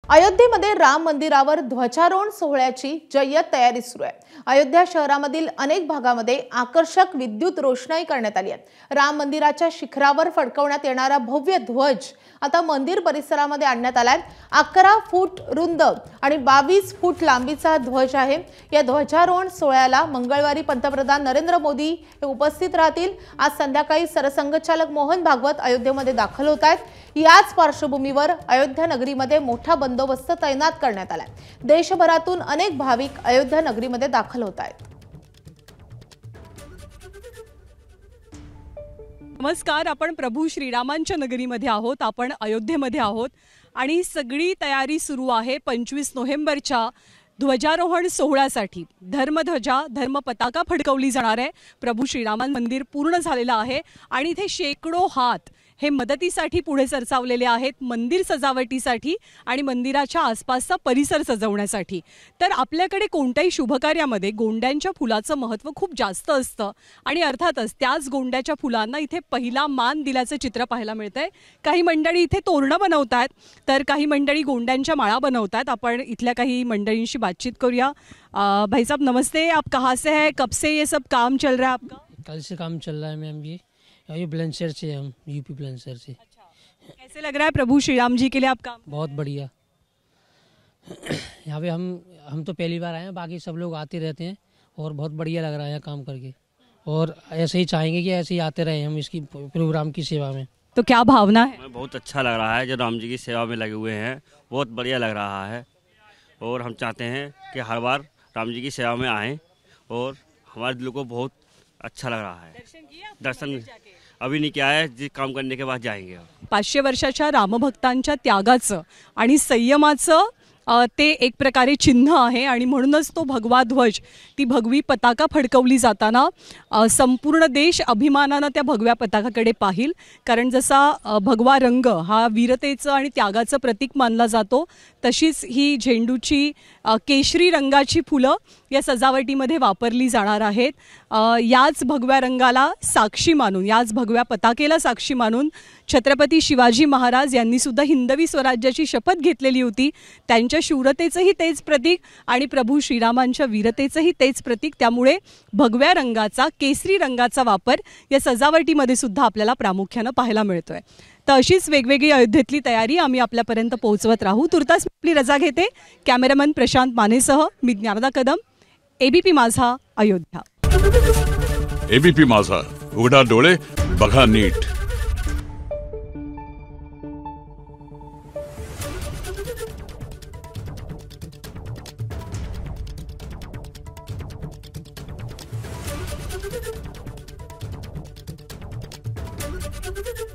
अयोध्येमध्ये राम मंदिरावर ध्वजारोहण सोहळ्याची जय्यत तयारी सुरू आहे। अयोध्या शहरामधील अनेक भागामध्ये आकर्षक विद्युत रोषणाई करण्यात आली आहे। राम मंदिराच्या शिखरावर फडकवण्यात येणारा भव्य ध्वज आता मंदिर परिसरामध्ये आणण्यात आलाय। 11 फूट रुंद आणि 22 फूट लांबीचा ध्वज आहे। या ध्वजारोहण सोहळ्याला मंगळवारी पंतप्रधान नरेंद्र मोदी उपस्थित राहतील। आज संध्याकाळी सरसंघचालक मोहन भागवत अयोध्येमध्ये दाखल होत आहेत। याच पार्श्वभूमीवर अयोध्या नगरीमध्ये मोठा बंदोबस्त तैनात करण्यात आलाय। देशभरातून अनेक भाविक अयोध्या नगरीमध्ये दाखल होत आहेत। नमस्कार, आपण प्रभू श्रीरामांच्या नगरीमध्ये आहोत। आपण अयोध्येमध्ये आहोत आणि सगळी तयारी सुरू आहे 25 नोव्हेंबरच्या ध्वजारोहण सोहळ्यासाठी। धर्मध्वजा धर्म पताका फडकवली जाणार आहे। प्रभू श्रीरामान मंदिर पूर्ण झालेलं आहे आणि इथे शेकडो हात हे मदतीसाठी पुढे सरसावलेले आहेत, मंदिर सजावटीसाठी आणि मंदिराच्या आसपासचा परिसर सजवण्यासाठी। तर आपल्याकडे कोणत्याही शुभकार्यामध्ये गोंड्यांच्या फुलाचं महत्त्व खूप जास्त असतं आणि अर्थातच त्याच गोंड्याच्या फुलांना इथे पहिला मान दिल्याचं चित्र पाहायला मिळतंय। काही मंडळी इथे तोरणं बनवतात, तर काही मंडळी गोंड्यांच्या माळा बनवतात। आपण इथल्या काही मंडळींशी बातचीत करूया। भाई साहब नमस्ते, आप कहाँ से हैं, कब से ये सब काम चल रहा है आपका? कल से काम चल रहा है मैम। ये बुलंदशहर से, हम यूपी बुलंदशहर से। अच्छा, कैसे लग रहा है प्रभु श्री राम जी के लिए आप काम? बहुत बढ़िया। यहाँ पे हम तो पहली बार आए हैं, बाकी सब लोग आते रहते हैं और बहुत बढ़िया लग रहा है यहाँ काम करके। और ऐसे ही चाहेंगे कि ऐसे ही आते रहे हम इसकी प्रोग्राम की सेवा में। तो क्या भावना है? बहुत अच्छा लग रहा है, जो राम जी की सेवा में लगे हुए हैं बहुत बढ़िया लग रहा है। और हम चाहते हैं कि हर बार राम जी की सेवा में आएँ और हमारे दिल को बहुत अच्छा लग रहा है। दर्शन अभी नहीं किया है, जिस काम करने के बाद जाएंगे। 500 वर्षाच्या रामभक्तांच्या त्यागाचं आणि संयमाचं ते एक प्रकारे चिन्ह आहे आणि म्हणूनच तो भगवा ध्वज, ती भगवी पताका फडकवली जाताना संपूर्ण देश अभिमानानं त्या भगव्या पताकाकडे पाहिल। कारण जसा भगवा रंग हा वीरतेचं आणि त्यागाचं प्रतीक मानला जातो, तशीच ही झेंडूची केशरी रंगाची फुलं या सजावटीमध्ये वापरली जाणार आहेत। याच भगव्या रंगाला साक्षी मानून, याच भगव्या पताकेला साक्षी मानून छत्रपती शिवाजी महाराज यांनी सुद्धा हिंदवी स्वराज्याची शपथ घेतलेली होती। त्यांच्या शूरतेचंही तेच प्रतीक आणि प्रभू श्रीरामांच्या वीरतेचंही तेच प्रतीक। त्यामुळे भगव्या रंगाचा, केसरी रंगाचा वापर या सजावटीमध्ये सुद्धा आपल्याला प्रामुख्याने पाहायला मिळतोय। तर अशीच वेगवेगळी अयोध्येतली तयारी आम्ही आपल्यापर्यंत पोहोचवत राहू। तुर्तास आपली रजा घेते। कॅमेरामन प्रशांत मानेसह मी ज्ञानदा कदम, एबीपी माझा, अयोध्या। एबीपी माझा, उघडा डोळे बघा नीट। Thank you.